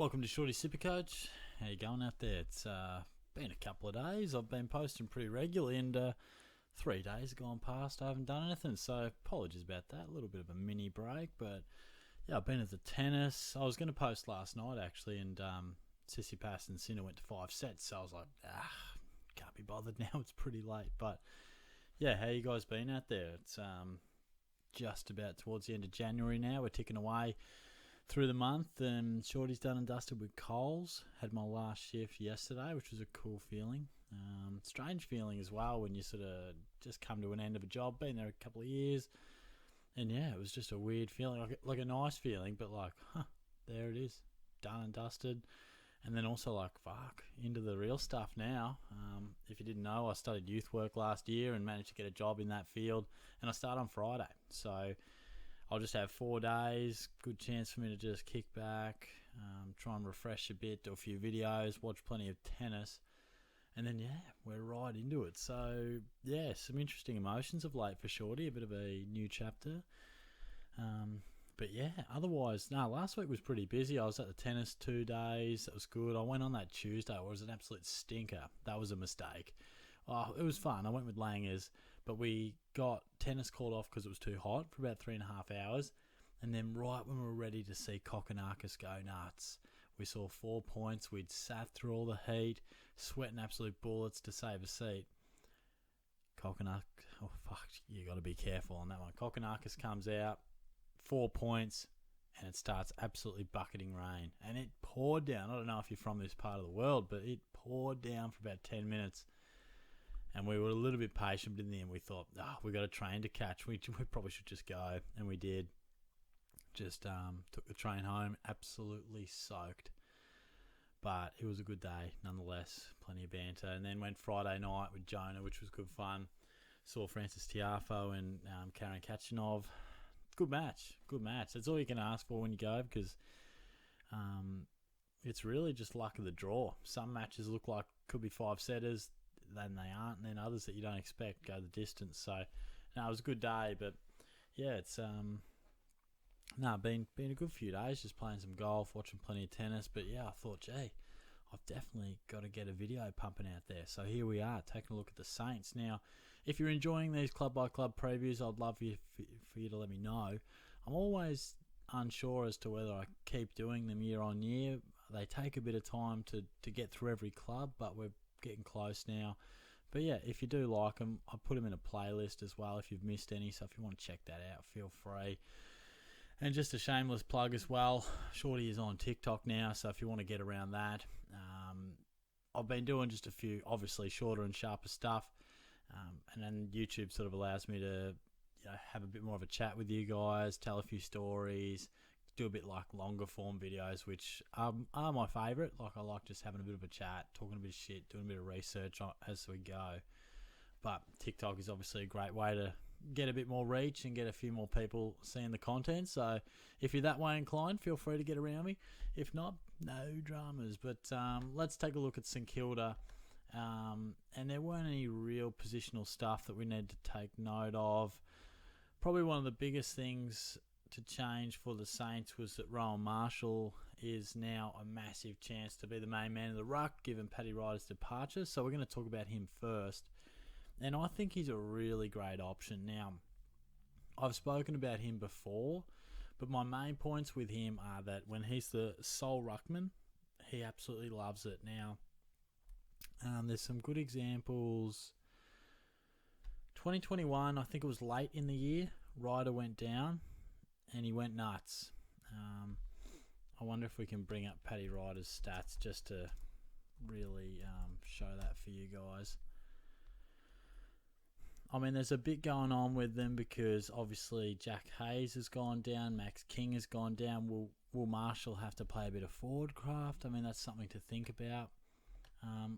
Welcome to Shorty SuperCoach. How you going out there? It's been a couple of days. I've been posting pretty regularly, and 3 days have gone past. I haven't done anything, so apologies about that. A little bit of a mini break, but yeah, I've been at the tennis. I was going to post last night actually, and Sissy Pass and Sinner went to 5 sets, so I was like, can't be bothered now. It's pretty late, but yeah, how you guys been out there? It's just about towards the end of January now. We're ticking away through the month, and Shorty's done and dusted with Coles. Had my last shift yesterday, which was a cool feeling. Strange feeling as well when you sort of just come to an end of a job, been there a couple of years, and yeah, it was just a weird feeling, like a nice feeling, but like, there it is, done and dusted. And then also like, fuck, into the real stuff now. If you didn't know, I studied youth work last year and managed to get a job in that field, and I start on Friday, so I'll just have 4 days, good chance for me to just kick back, try and refresh a bit, do a few videos, watch plenty of tennis, and then, yeah, we're right into it. So, yeah, some interesting emotions of late for Shorty, a bit of a new chapter. But, yeah, otherwise, last week was pretty busy. I was at the tennis 2 days. That was good. I went on that Tuesday, where it was an absolute stinker. That was a mistake. Oh, it was fun. I went with Langers, but we got tennis called off because it was too hot for about 3.5 hours. And then right when we were ready to see Kokonakis go nuts, we saw 4 points. We'd sat through all the heat, sweating absolute bullets to save a seat. Kokonakis, oh fuck, you got to be careful on that one. Kokonakis comes out, 4 points, and it starts absolutely bucketing rain. And it poured down. I don't know if you're from this part of the world, but it poured down for about 10 minutes. And we were a little bit patient, but in the end we thought, we got a train to catch. We probably should just go. And we did. Just took the train home, absolutely soaked. But it was a good day nonetheless. Plenty of banter. And then went Friday night with Jonah, which was good fun. Saw Francis Tiafoe and Karen Kachanov. Good match. That's all you can ask for when you go, because it's really just luck of the draw. Some matches look like could be 5-setters. Then they aren't, and then others that you don't expect go the distance. So, it was a good day, but yeah, it's been a good few days, just playing some golf, watching plenty of tennis. But yeah, I thought, gee, I've definitely got to get a video pumping out there. So here we are, taking a look at the Saints. Now, if you're enjoying these club by club previews, I'd love for you to let me know. I'm always unsure as to whether I keep doing them year on year. They take a bit of time to get through every club, but we're getting close now. But yeah, if you do like them, I put them in a playlist as well if you've missed any. So if you want to check that out, feel free. And just a shameless plug as well, Shorty is on TikTok now, so if you want to get around that, I've been doing just a few, obviously shorter and sharper stuff, and then YouTube sort of allows me to have a bit more of a chat with you guys, tell a few stories, do a bit like longer form videos, which are my favourite. Like, I like just having a bit of a chat, talking a bit of shit, doing a bit of research as we go. But TikTok is obviously a great way to get a bit more reach and get a few more people seeing the content. So if you're that way inclined, feel free to get around me. If not, no dramas. But let's take a look at St Kilda. And there weren't any real positional stuff that we need to take note of. Probably one of the biggest things to change for the Saints was that Rowan Marshall is now a massive chance to be the main man of the ruck, given Paddy Ryder's departure. So we're going to talk about him first. And I think he's a really great option. Now, I've spoken about him before, but my main points with him are that when he's the sole ruckman, he absolutely loves it. Now, there's some good examples. 2021, I think it was late in the year, Ryder went down and he went nuts. I wonder if we can bring up Paddy Ryder's stats just to really show that for you guys. I mean, there's a bit going on with them because obviously Jack Hayes has gone down, Max King has gone down. Will Marshall have to play a bit of forward craft? I mean, that's something to think about.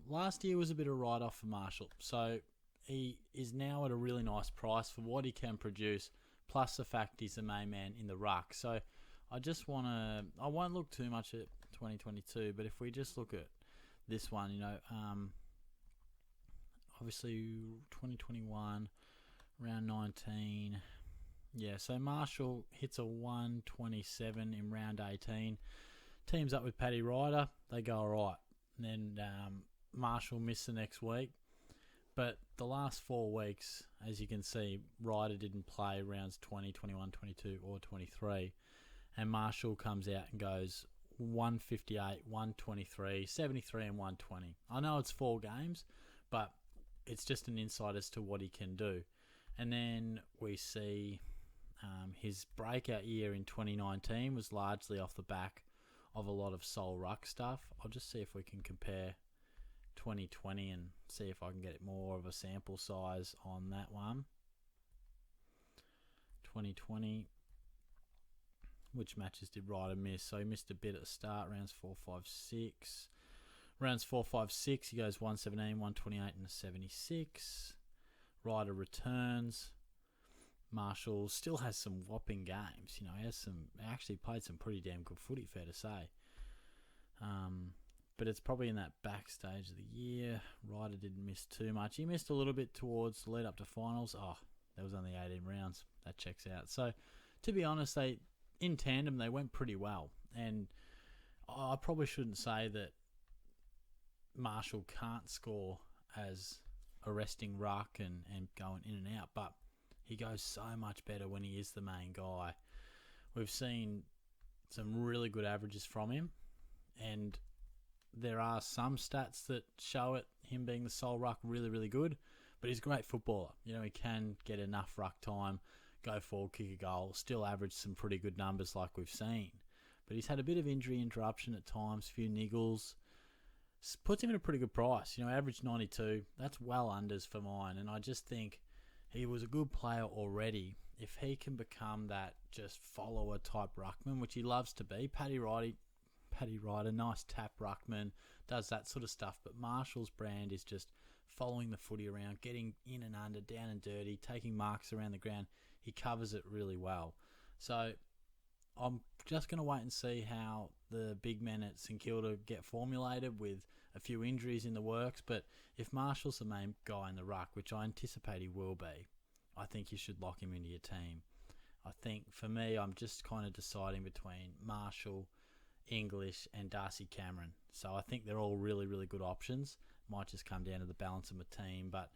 Last year was a bit of a write-off for Marshall, so he is now at a really nice price for what he can produce, plus the fact he's the main man in the ruck. So I won't look too much at 2022, but if we just look at this one, obviously 2021, round 19. Yeah, so Marshall hits a 127 in round 18. teams up with Paddy Ryder, they go all right. And then Marshall missed the next week. But the last 4 weeks, as you can see, Ryder didn't play rounds 20, 21, 22 or 23. And Marshall comes out and goes 158, 123, 73 and 120. I know it's 4 games, but it's just an insight as to what he can do. And then we see his breakout year in 2019 was largely off the back of a lot of soul ruck stuff. I'll just see if we can compare 2020 and see if I can get more of a sample size on that one. 2020, which matches did Ryder miss? So he missed a bit at the start, rounds 4, 5, 6. Rounds 4, 5, 6, he goes 117, 128 and a 76. Ryder returns. Marshall still has some whopping games. You know, he actually played some pretty damn good footy, fair to say. But it's probably in that backstage of the year. Ryder didn't miss too much. He missed a little bit towards the lead up to finals. There was only 18 rounds. That checks out. So, to be honest, in tandem, they went pretty well. And I probably shouldn't say that Marshall can't score as a resting ruck and going in and out, but he goes so much better when he is the main guy. We've seen some really good averages from him, and there are some stats that show it, him being the sole ruck, really, really good, but he's a great footballer. You know, he can get enough ruck time, go forward, kick a goal, still average some pretty good numbers like we've seen. But he's had a bit of injury interruption at times, few niggles. Puts him at a pretty good price. You know, average 92. That's well unders for mine. And I just think he was a good player already. If he can become that just follower type ruckman, which he loves to be, Paddy Ryder, nice tap ruckman, does that sort of stuff. But Marshall's brand is just following the footy around, getting in and under, down and dirty, taking marks around the ground. He covers it really well. So I'm just going to wait and see how the big men at St Kilda get formulated with a few injuries in the works. But if Marshall's the main guy in the ruck, which I anticipate he will be, I think you should lock him into your team. I think for me, I'm just kind of deciding between Marshall, English and Darcy Cameron. So I think they're all really, really good options. Might just come down to the balance of my team. But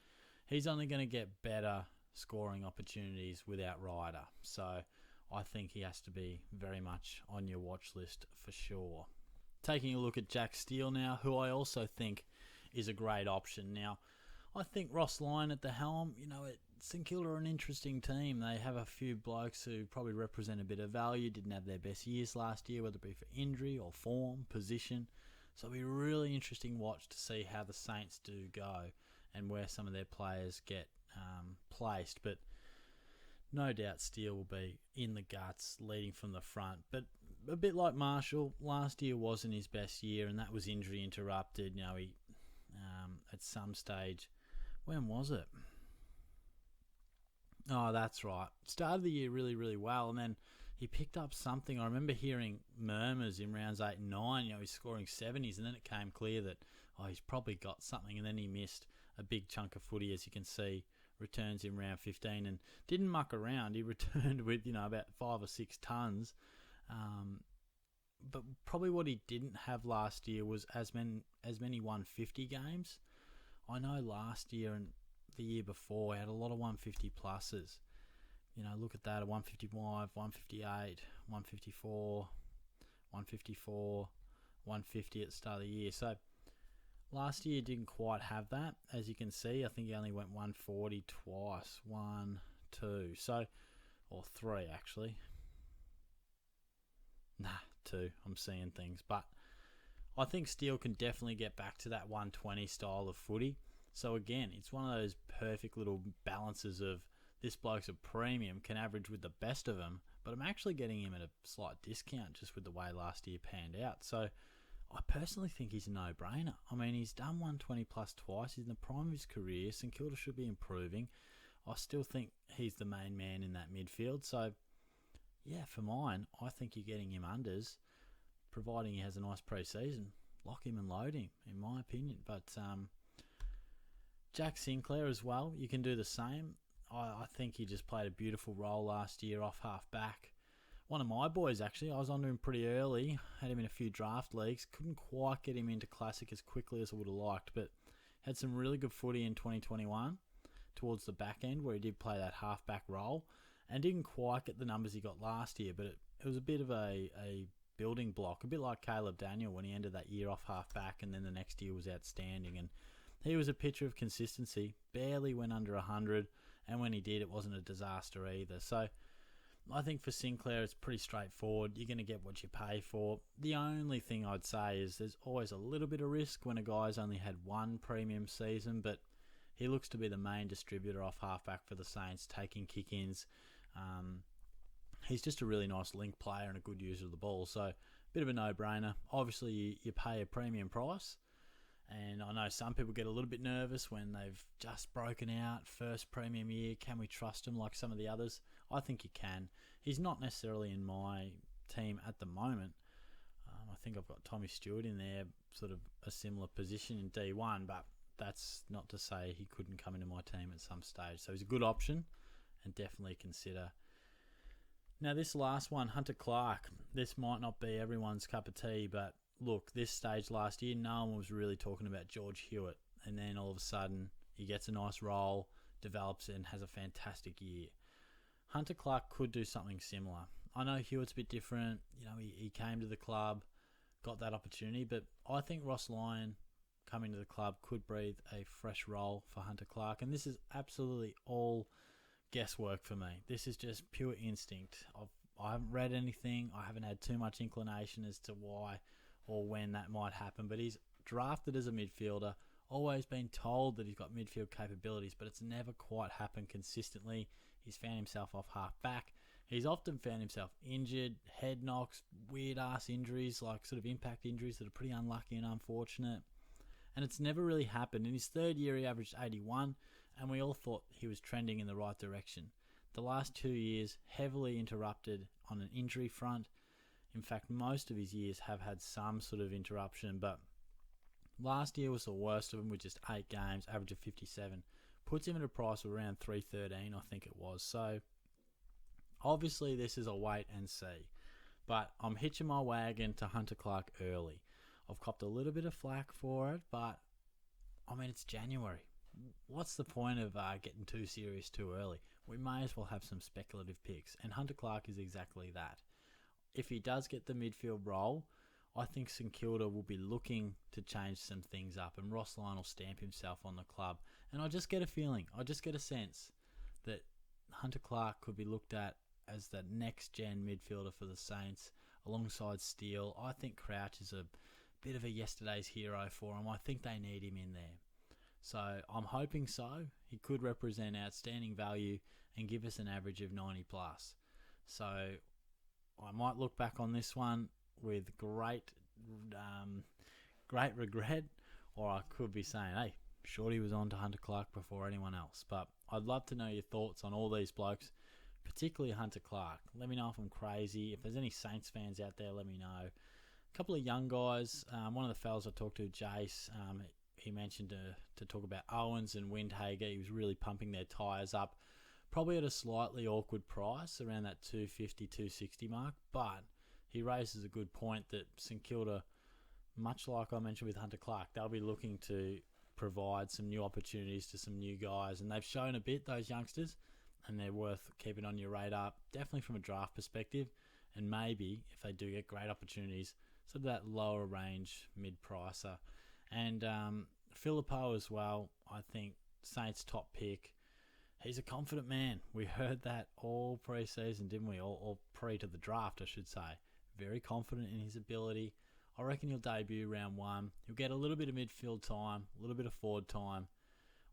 he's only going to get better scoring opportunities without Ryder. So I think he has to be very much on your watch list for sure. Taking a look at Jack Steele now, who I also think is a great option. Now, I think Ross Lyon at the helm, you know, St Kilda are an interesting team. They have a few blokes who probably represent a bit of value, didn't have their best years last year, whether it be for injury or form, position. So it'll be a really interesting watch to see how the Saints do go and where some of their players get placed. But no doubt Steele will be in the guts, leading from the front. But a bit like Marshall, last year wasn't his best year, and that was injury interrupted. You know, he at some stage, when was it? Oh, that's right. Started the year really, really well, and then he picked up something. I remember hearing murmurs in rounds 8 and 9. You know, he's scoring 70s, and then it came clear that he's probably got something, and then he missed a big chunk of footy, as you can see. Returns in round 15 and didn't muck around. He returned with, you know, about 5 or 6 tons. But probably what he didn't have last year was as many 150 games. I know last year and the year before he had a lot of 150 pluses. You know, look at that, a 155, 158, 154, 154, 150 at the start of the year. So last year didn't quite have that. As you can see, I think he only went 140 twice. 1, 2. So, or 3 actually. Nah, 2. I'm seeing things. But I think Steele can definitely get back to that 120 style of footy. So again, it's one of those perfect little balances of this bloke's a premium, can average with the best of them, but I'm actually getting him at a slight discount just with the way last year panned out. So I personally think he's a no-brainer. I mean, he's done 120 plus twice. He's in the prime of his career. St Kilda should be improving. I still think he's the main man in that midfield. So, yeah, for mine, I think you're getting him unders, providing he has a nice pre-season. Lock him and load him, in my opinion. But Jack Sinclair as well, you can do the same. I think he just played a beautiful role last year off half-back. one of my boys, actually. I was onto him pretty early, had him in a few draft leagues. Couldn't quite get him into Classic as quickly as I would have liked, but had some really good footy in 2021 towards the back end where he did play that halfback role and didn't quite get the numbers he got last year, but it was a bit of a building block, a bit like Caleb Daniel when he ended that year off halfback and then the next year was outstanding. And he was a picture of consistency, barely went under 100, and when he did, it wasn't a disaster either. So I think for Sinclair, it's pretty straightforward. You're going to get what you pay for. The only thing I'd say is there's always a little bit of risk when a guy's only had one premium season, but he looks to be the main distributor off halfback for the Saints, taking kick-ins. He's just a really nice link player and a good user of the ball, so a bit of a no-brainer. Obviously, you pay a premium price, and I know some people get a little bit nervous when they've just broken out, first premium year. Can we trust him like some of the others? I think you can. He's not necessarily in my team at the moment. I think I've got Tommy Stewart in there, sort of a similar position in D1, but that's not to say he couldn't come into my team at some stage. So he's a good option and definitely consider. Now this last one, Hunter Clark, this might not be everyone's cup of tea, but look, this stage last year, no one was really talking about George Hewitt. And then all of a sudden, he gets a nice role, develops it, and has a fantastic year. Hunter Clark could do something similar. I know Hewitt's a bit different. He came to the club, got that opportunity, but I think Ross Lyon coming to the club could breathe a fresh role for Hunter Clark. And this is absolutely all guesswork for me. This is just pure instinct. I haven't read anything. I haven't had too much inclination as to why or when that might happen, but he's drafted as a midfielder, always been told that he's got midfield capabilities, but it's never quite happened consistently. He's found himself off half-back. He's often found himself injured, head knocks, weird-ass injuries, like sort of impact injuries that are pretty unlucky and unfortunate. And it's never really happened. In his third year, he averaged 81, and we all thought he was trending in the right direction. The last 2 years, heavily interrupted on an injury front. In fact, most of his years have had some sort of interruption, but last year was the worst of them with just 8 games, average of 57. Puts him at a price of around $313, I think it was. So, obviously, this is a wait and see. But I'm hitching my wagon to Hunter Clark early. I've copped a little bit of flack for it, but, it's January. What's the point of getting too serious too early? We may as well have some speculative picks, and Hunter Clark is exactly that. If he does get the midfield role, I think St Kilda will be looking to change some things up, and Ross Lyon will stamp himself on the club. And I just get a feeling, I just get a sense that Hunter Clark could be looked at as the next-gen midfielder for the Saints alongside Steele. I think Crouch is a bit of a yesterday's hero for him. I think they need him in there. So I'm hoping so. He could represent outstanding value and give us an average of 90+. So I might look back on this one with great regret, or I could be saying, hey, Shorty was on to Hunter Clark before anyone else. But I'd love to know your thoughts on all these blokes, particularly Hunter Clark. Let me know if I'm crazy. If there's any Saints fans out there, let me know. A couple of young guys. One of the fellas I talked to, Jace, he mentioned to talk about Owens and Windhager. He was really pumping their tyres up, probably at a slightly awkward price, around that 250, 260 mark. But he raises a good point that St Kilda, much like I mentioned with Hunter Clark, they'll be looking to provide some new opportunities to some new guys. And they've shown a bit, those youngsters, and they're worth keeping on your radar, definitely from a draft perspective. And maybe, if they do get great opportunities, sort of that lower range mid-pricer. And Filippo as well, I think Saints top pick. He's a confident man. We heard that all pre-season, didn't we? All pre to the draft, I should say. Very confident in his ability. I reckon he'll debut round 1. He'll get a little bit of midfield time, a little bit of forward time.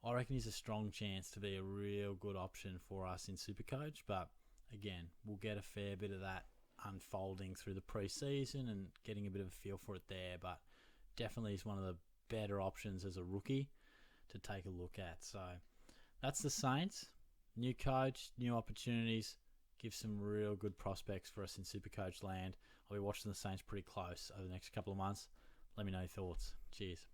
I reckon he's a strong chance to be a real good option for us in SuperCoach. But again, we'll get a fair bit of that unfolding through the pre-season and getting a bit of a feel for it there. But definitely he's one of the better options as a rookie to take a look at. So that's the Saints. New coach, new opportunities. Give some real good prospects for us in SuperCoach land. I'll be watching the Saints pretty close over the next couple of months. Let me know your thoughts. Cheers.